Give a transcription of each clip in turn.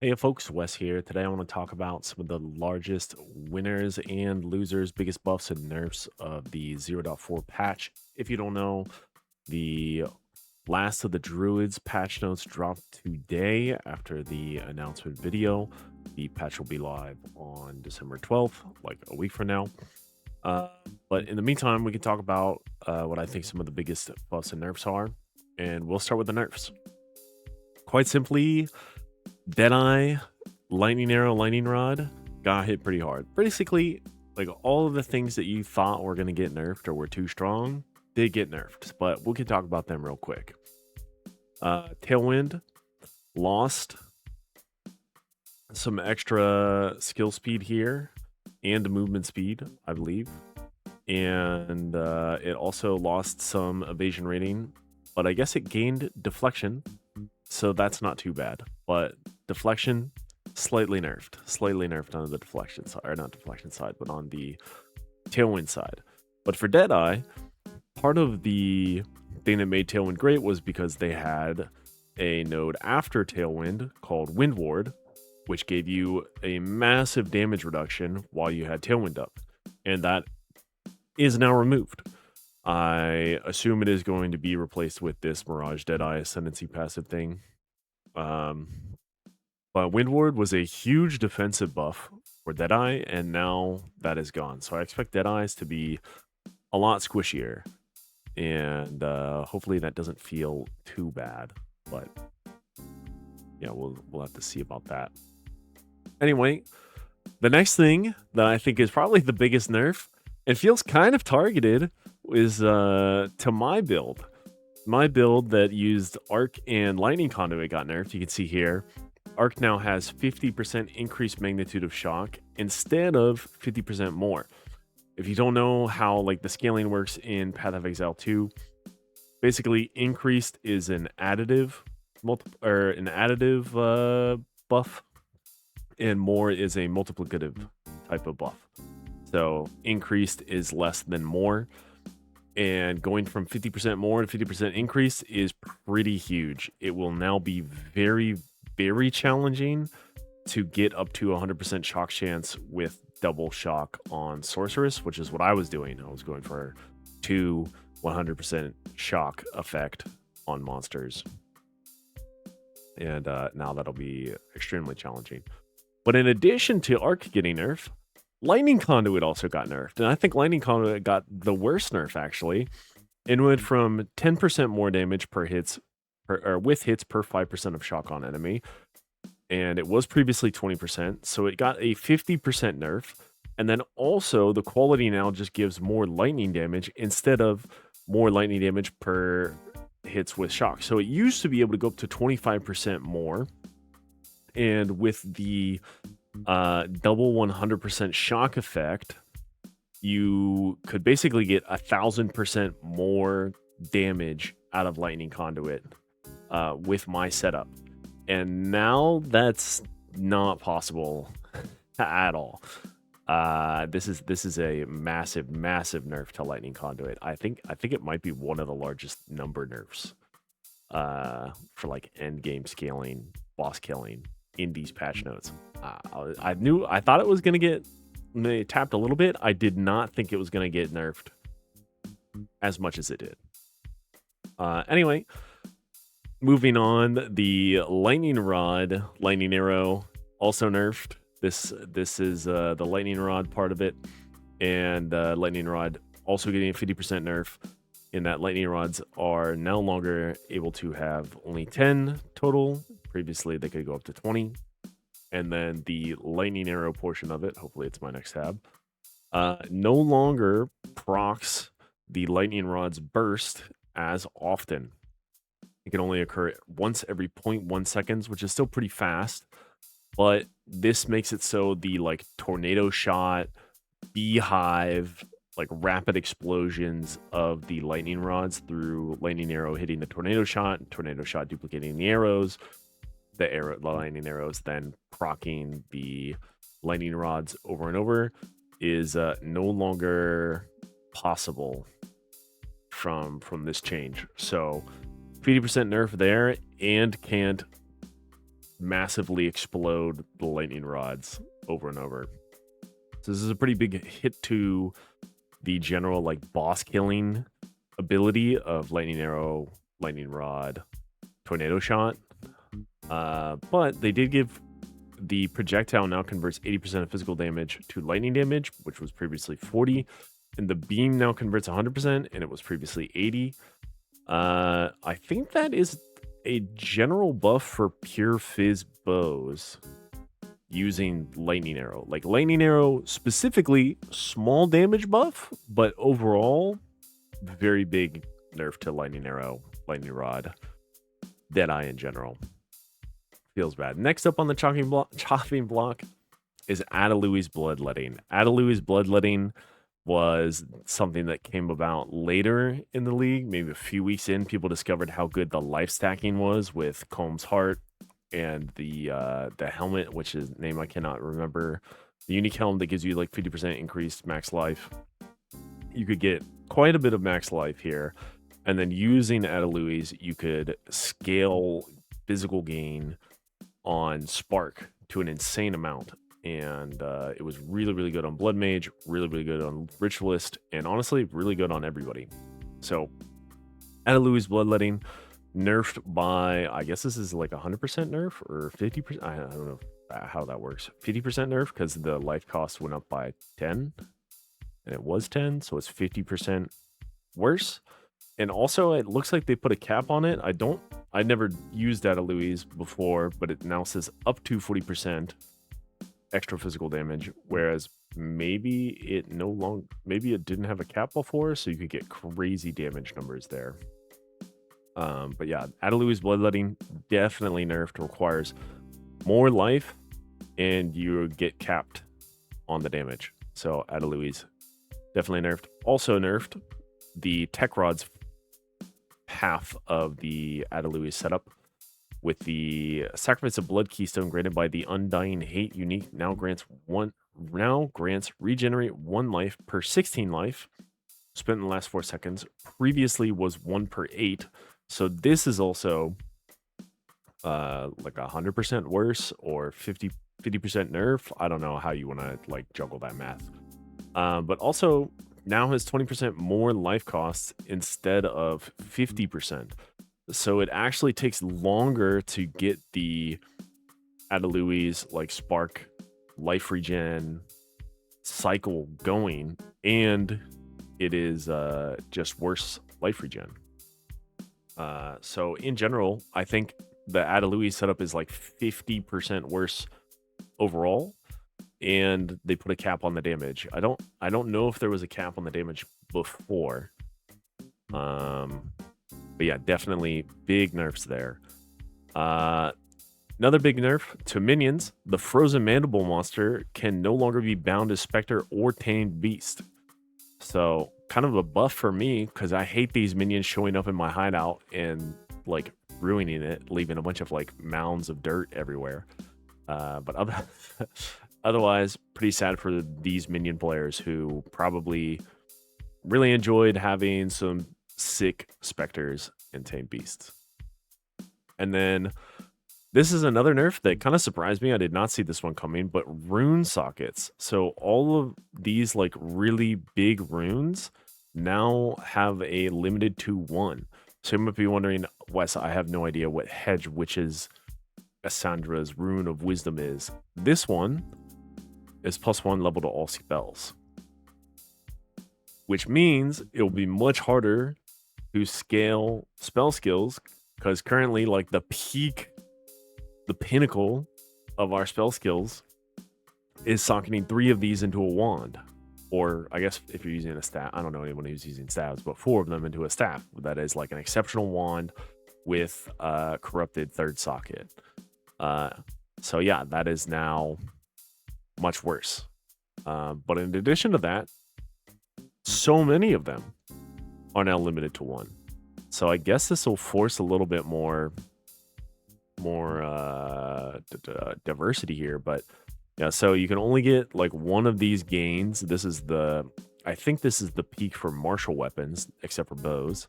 Hey folks, Wes here. Today I want to talk about some of the largest winners and losers, biggest buffs and nerfs of the 0.4 patch. If you don't know, the last of the Druids patch notes dropped today after the announcement video. The patch will be live on December 12th, like a week from now. Uh, but in the meantime, we can talk about what I think some of the biggest buffs and nerfs are. And we'll start with the nerfs. Quite simply, Deadeye, Lightning Arrow, Lightning Rod got hit pretty hard. Basically, like all of the things that you thought were going to get nerfed or were too strong did get nerfed, but we can talk about them real quick. Tailwind lost some extra skill speed here and movement speed, I believe. And it also lost some evasion rating, but I guess it gained deflection, so that's not too bad. But deflection slightly nerfed on the deflection side, or not deflection side, but on the tailwind side. But for Deadeye, part of the thing that made Tailwind great was because they had a node after Tailwind called Wind Ward, which gave you a massive damage reduction while you had Tailwind up. And that is now removed. I assume it is going to be replaced with this Mirage Deadeye Ascendancy passive thing. But Wind Ward was a huge defensive buff for Deadeye, and now that is gone. So I expect Deadeyes to be a lot squishier, and hopefully that doesn't feel too bad. But yeah, we'll have to see about that. Anyway, the next thing that I think is probably the biggest nerf, and feels kind of targeted, is to my build. My build that used Arc and Lightning Conduit got nerfed. You can see here, Arc now has 50% increased magnitude of shock instead of 50% more. If you don't know how like the scaling works in Path of Exile 2, basically increased is an additive buff, and more is a multiplicative type of buff. So increased is less than more, and going from 50% more to 50% increase is pretty huge. It will now be very, very challenging to get up to 100% shock chance with double shock on Sorceress, which is what I was doing. I was going for 100% shock effect on monsters. And now that'll be extremely challenging. But in addition to Arc getting nerfed, Lightning Conduit also got nerfed. And I think Lightning Conduit got the worst nerf, actually. It went from 10% more damage per hits, or with hits per 5% of shock on enemy. And it was previously 20%. So it got a 50% nerf. And then also the quality now just gives more lightning damage instead of more lightning damage per hits with shock. So it used to be able to go up to 25% more. And with the double 100% shock effect, you could basically get 1,000% more damage out of Lightning Conduit with my setup. And now that's not possible at all. This is a massive nerf to Lightning Conduit. I think it might be one of the largest number nerfs for like end game scaling, boss killing in these patch notes. I thought it was gonna get tapped a little bit. I did not think it was gonna get nerfed as much as it did. Anyway, moving on, the Lightning Rod, Lightning Arrow also nerfed. This is the Lightning Rod part of it, and Lightning Rod also getting a 50% nerf. In that Lightning Rods are no longer able to have only 10 total. Previously, they could go up to 20. And then the Lightning Arrow portion of it, hopefully it's my next tab, no longer procs the Lightning Rod's burst as often. It can only occur once every 0.1 seconds, which is still pretty fast. But this makes it so the like tornado shot, beehive, like rapid explosions of the lightning rods through lightning arrow hitting the tornado shot duplicating the arrows, the lightning arrows then proccing the lightning rods over and over is no longer possible from this change. So 50% nerf there, and can't massively explode the lightning rods over and over. So this is a pretty big hit to the general like boss killing ability of lightning arrow, lightning rod, tornado shot. But they did give the projectile now converts 80% of physical damage to lightning damage, which was previously 40, and the beam now converts 100%, and it was previously 80. I think that is a general buff for pure fizz bows using lightning arrow. Like lightning arrow specifically small damage buff, but overall very big nerf to lightning arrow, lightning rod, Deadeye in general. Feels bad. Next up on the chopping block is Adalui's Bloodletting. Adalui's Bloodletting was something that came about later in the league, maybe a few weeks in. People discovered how good the life stacking was with Comb's Heart and the helmet, which is name I cannot remember. The unique helmet that gives you like 50% increased max life. You could get quite a bit of max life here, and then using Adalui's, you could scale physical gain on Spark to an insane amount. And it was really, really good on Blood Mage, really, really good on Ritualist, and honestly, really good on everybody. So, Adalui's Bloodletting, nerfed by, I guess this is like 100% nerf or 50%. I don't know how that works. 50% nerf because the life cost went up by 10, and it was 10, so it's 50% worse. And also, it looks like they put a cap on it. I never used Adalui's before, but it now says up to 40% extra physical damage, whereas maybe it didn't have a cap before, so you could get crazy damage numbers there. But yeah, Adalui's Bloodletting definitely nerfed, requires more life, and you get capped on the damage. So Adalui's definitely nerfed. Also nerfed the Tech Rod's half of the Adalui's setup, with the Sacrifice of Blood keystone granted by the Undying Hate unique now grants regenerate 1 life per 16 life spent in the last 4 seconds. Previously was 1 per 8. So this is also like 100% worse or 50% nerf. I don't know how you want to like juggle that math. But also now has 20% more life costs instead of 50%. So it actually takes longer to get the Adalui's like Spark life regen cycle going, and it is just worse life regen. So in general, I think the Adalui's setup is like 50% worse overall, and they put a cap on the damage. I don't know if there was a cap on the damage before. But yeah, definitely big nerfs there. Another big nerf to minions. The Frozen Mandible monster can no longer be bound as Spectre or Tamed Beast. So kind of a buff for me, because I hate these minions showing up in my hideout and like ruining it, leaving a bunch of like mounds of dirt everywhere. But otherwise, pretty sad for these minion players who probably really enjoyed having some sick Spectres and Tamed Beasts. And then this is another nerf that kind of surprised me. I did not see this one coming, but rune sockets. So all of these like really big runes now have a limited to 1. So you might be wondering, Wes, I have no idea what Hedge Witch's Assandra's Rune of Wisdom is. This one is +1 level to all spells, which means it will be much harder to scale spell skills, because currently like the pinnacle of our spell skills is socketing 3 of these into a wand, or I guess if you're using a staff, I don't know anyone who's using staves, but 4 of them into a staff. That is like an exceptional wand with a corrupted 3rd socket. So yeah, that is now much worse. But in addition to that, so many of them are now limited to 1. So I guess this will force a little bit more diversity here. But yeah, so you can only get like 1 of these gains. I think this is the peak for martial weapons, except for bows.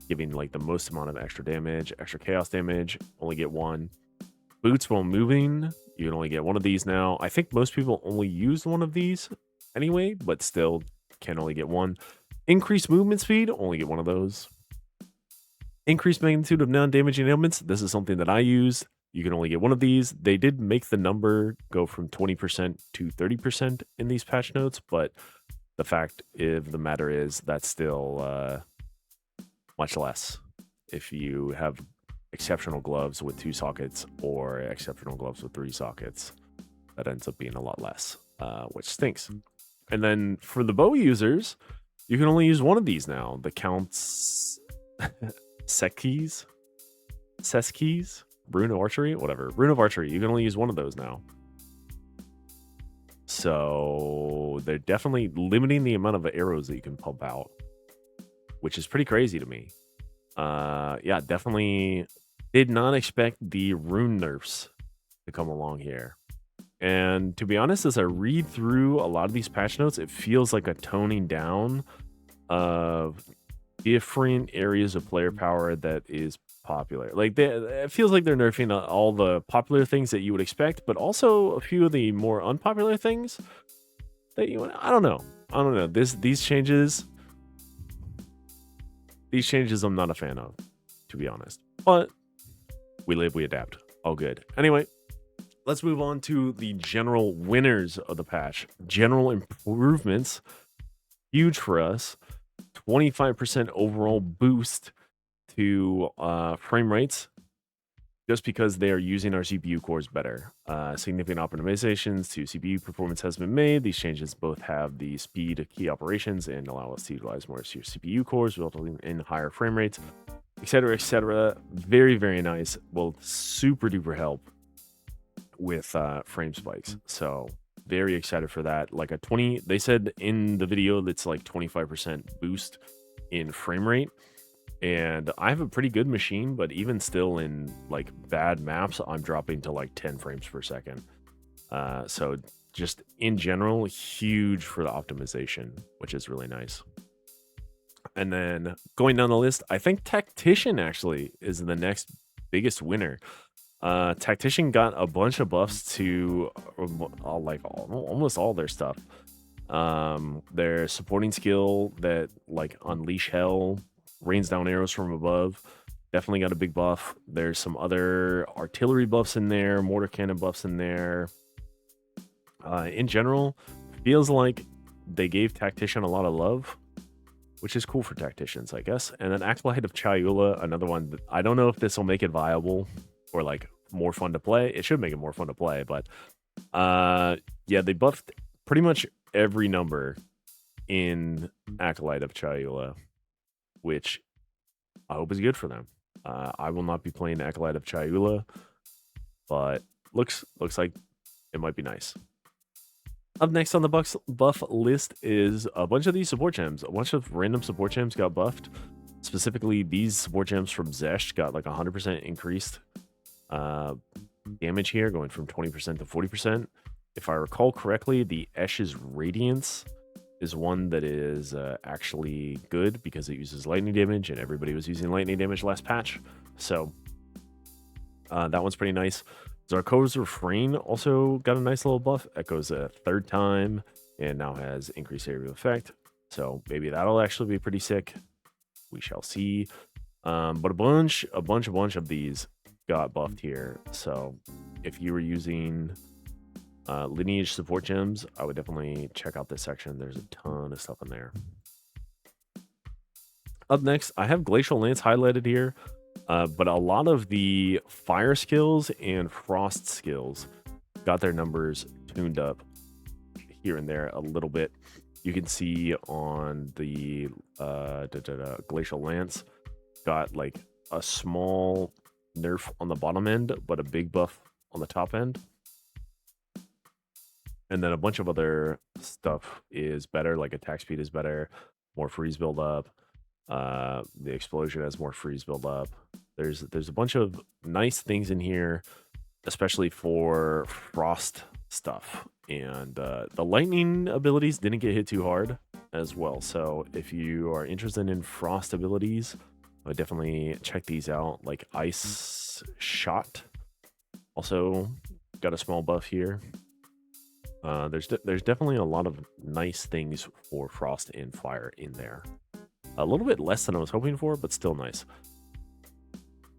giving like the most amount of extra damage. Extra chaos damage, only get one. Boots while moving, you can only get one of these now. I think most people only use one of these anyway, but still can only get one. Increased movement speed, only get one of those. Increased magnitude of non-damaging ailments, this is something that I use. You can only get one of these. They did make the number go from 20% to 30% in these patch notes, but the fact of the matter is that's still much less if you have exceptional gloves with 2 sockets or exceptional gloves with 3 sockets. That ends up being a lot less, which stinks. And then for the bow users, you can only use one of these now. The Count's Sekis? Rune of Archery? Whatever. Rune of Archery. You can only use one of those now. So they're definitely limiting the amount of arrows that you can pump out, which is pretty crazy to me. Yeah, definitely did not expect the rune nerfs to come along here. And to be honest, as I read through a lot of these patch notes, it feels like a toning down of different areas of player power that is popular. Like it feels like they're nerfing all the popular things that you would expect, but also a few of the more unpopular things that you. I don't know. These changes I'm not a fan of, to be honest. But we live, we adapt. All good. Anyway, let's move on to the general winners of the patch. General improvements, huge for us. 25% overall boost to frame rates, just because they are using our CPU cores better. Significant optimizations to CPU performance has been made. These changes both have the speed of key operations and allow us to utilize more of your CPU cores, resulting in higher frame rates, etc., etc. Very, very nice. Will super duper help with frame spikes. So very excited for that. Like a 20, they said in the video that's like 25% boost in frame rate. And I have a pretty good machine, but even still in like bad maps, I'm dropping to like 10 frames per second. So just in general, huge for the optimization, which is really nice. And then going down the list, I think Tactician actually is the next biggest winner. Tactician got a bunch of buffs to almost all their stuff. Their supporting skill that like Unleash Hell, rains down arrows from above, definitely got a big buff. There's some other artillery buffs in there, mortar cannon buffs in there. In general, feels like they gave Tactician a lot of love, which is cool for Tacticians, I guess. And then Acolyte of Chayula, another one that I don't know if this will make it viable or like more fun to play. It should make it more fun to play, but yeah, they buffed pretty much every number in Acolyte of Chayula, which I hope is good for them. I will not be playing Acolyte of Chayula, but looks like it might be nice. Up next on the buff list is a bunch of these support gems. A bunch of random support gems got buffed. Specifically, these support gems from Zesh got like 100% increased damage here, going from 20% to 40%. If I recall correctly, the Esh's Radiance is one that is actually good because it uses lightning damage, and everybody was using lightning damage last patch. So that one's pretty nice. Zarko's Refrain also got a nice little buff. Echoes a 3rd time and now has increased area of effect. So maybe that'll actually be pretty sick. We shall see. But a bunch of these got buffed here. So if you were using lineage support gems, I would definitely check out this section. There's a ton of stuff in there. Up next, I have Glacial Lance highlighted here. But a lot of the fire skills and frost skills got their numbers tuned up here and there a little bit. You can see on the Glacial Lance got like a small nerf on the bottom end, but a big buff on the top end. And then a bunch of other stuff is better, like attack speed is better, more freeze build up. The explosion has more freeze build up. There's a bunch of nice things in here, especially for frost stuff. And the lightning abilities didn't get hit too hard as well. So if you are interested in frost abilities, I would definitely check these out, like Ice Shot. Also got a small buff here. There's definitely a lot of nice things for Frost and Fire in there. A little bit less than I was hoping for, but still nice.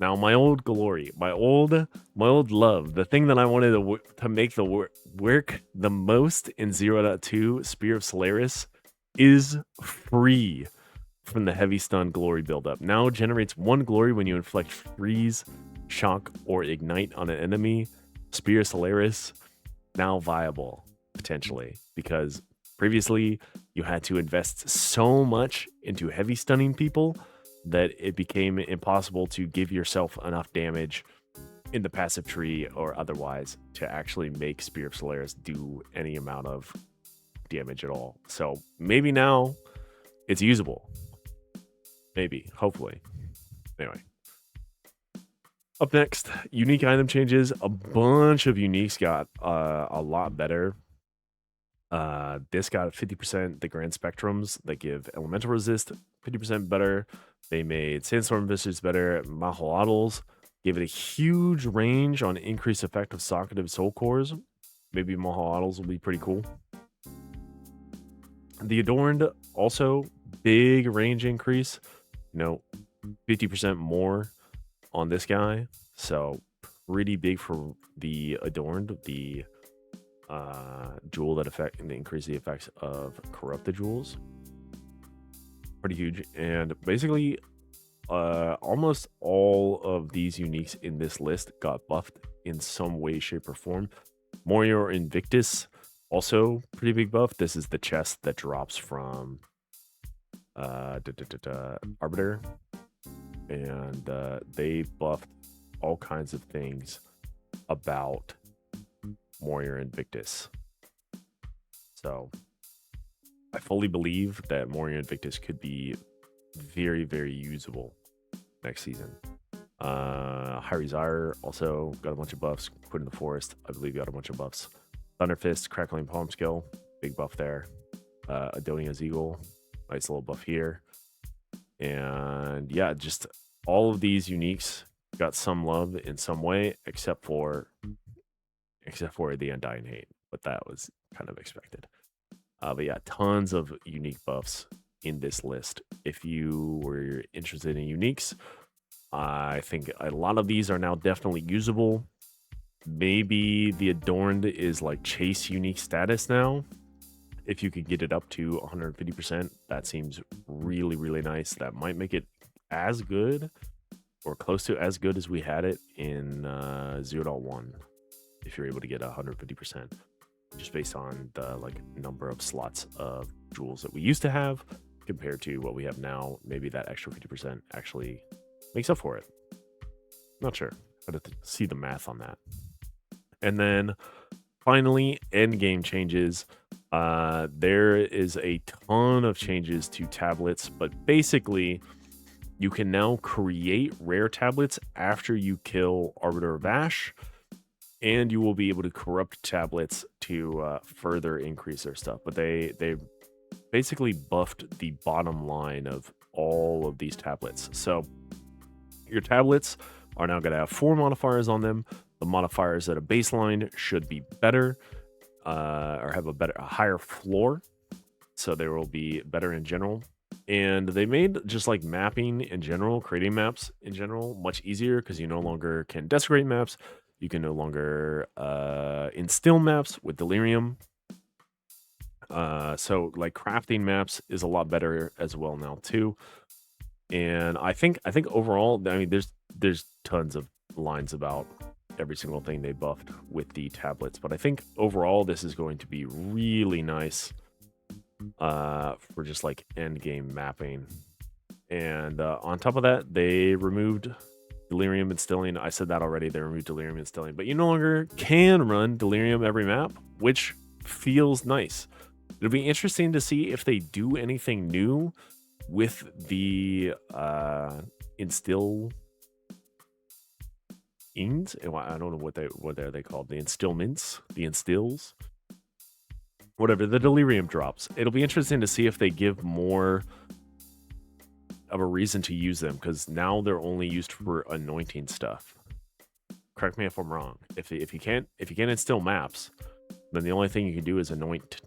Now, my old glory, my old love, the thing that I wanted to make the work the most in 0.2, Spear of Solaris, is free from the heavy stun glory buildup. Now generates 1 glory when you inflict freeze, shock, or ignite on an enemy. Spear of Solaris, now viable, potentially, because previously you had to invest so much into heavy stunning people that it became impossible to give yourself enough damage in the passive tree or otherwise to actually make Spear of Solaris do any amount of damage at all. So maybe now it's usable. Maybe, hopefully. Anyway. Up next, unique item changes. A bunch of uniques got a lot better. This got 50%, the Grand Spectrums that give elemental resist 50% better. They made Sandstorm Visage better. Mahoatls gave it a huge range on increased effect of Socketed Soul Cores. Maybe Mahoatls will be pretty cool. The Adorned, also big range increase. 50% more on this guy. So pretty big for the Adorned, the jewel that increase the effects of corrupted jewels. Pretty huge. And basically almost all of these uniques in this list got buffed in some way, shape, or form. Morior Invictus, also pretty big buff. This is the chest that drops from Arbiter, and they buffed all kinds of things about Morior Invictus. So I fully believe that Morior Invictus could be very, very usable next season. Hyrizar also got a bunch of buffs. Put in the Forest, I believe, got a bunch of buffs. Thunderfist, Crackling Palm Skill, big buff there. Adonia's Eagle, nice little buff here. And yeah, just all of these uniques got some love in some way, except for the Undying Hate, but that was kind of expected. But yeah, tons of unique buffs in this list. If you were interested in uniques, I think a lot of these are now definitely usable. Maybe the Adorned is like chase unique status now. If you could get it up to 150%, that seems really, really nice. That might make it as good or close to as good as we had it in 0.1. If you're able to get 150%, just based on the number of slots of jewels that we used to have compared to what we have now, maybe that extra 50% actually makes up for it. Not sure. I'd have to see the math on that. And then finally, end game changes. There is a ton of changes to tablets, but basically you can now create rare tablets after you kill Arbiter of Ash, and you will be able to corrupt tablets to further increase their stuff. But they basically buffed the bottom line of all of these tablets. So your tablets are now going to have 4 modifiers on them. The modifiers at a baseline should be better, or have a higher floor, so they will be better in general. And they made just like mapping in general, creating maps in general, much easier, because you no longer can desecrate maps. You can no longer instill maps with Delirium. So like crafting maps is a lot better as well now too. And I think overall, I mean, there's tons of lines about every single thing they buffed with the tablets, but I think overall this is going to be really nice for just like end game mapping. And on top of that, they removed Delirium Instilling. I said that already. They removed Delirium Instilling, but you no longer can run Delirium every map, which feels nice. It'll be interesting to see if they do anything new with the instill ings. I don't know what are they called. The instillments, the instills, whatever, the Delirium drops. It'll be interesting to see if they give more of a reason to use them because now they're only used for anointing stuff. Correct me if I'm wrong. If you can't instill maps, then the only thing you can do is anoint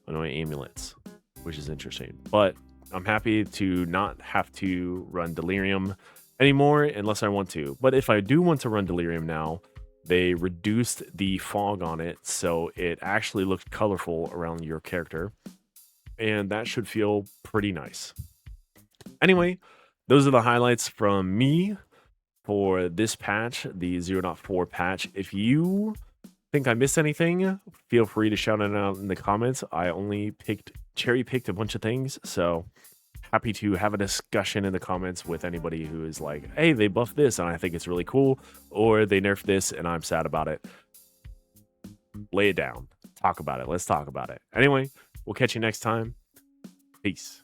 amulets, which is interesting. But I'm happy to not have to run Delirium anymore unless I want to. But if I do want to run Delirium now, they reduced the fog on it, so it actually looks colorful around your character, and that should feel pretty nice. Anyway, those are the highlights from me for this patch, the 0.4 patch. If you think I missed anything, feel free to shout it out in the comments. I only cherry-picked a bunch of things, so happy to have a discussion in the comments with anybody who is like, hey, they buffed this and I think it's really cool, or they nerfed this and I'm sad about it. Lay it down. Talk about it. Let's talk about it. Anyway, we'll catch you next time. Peace.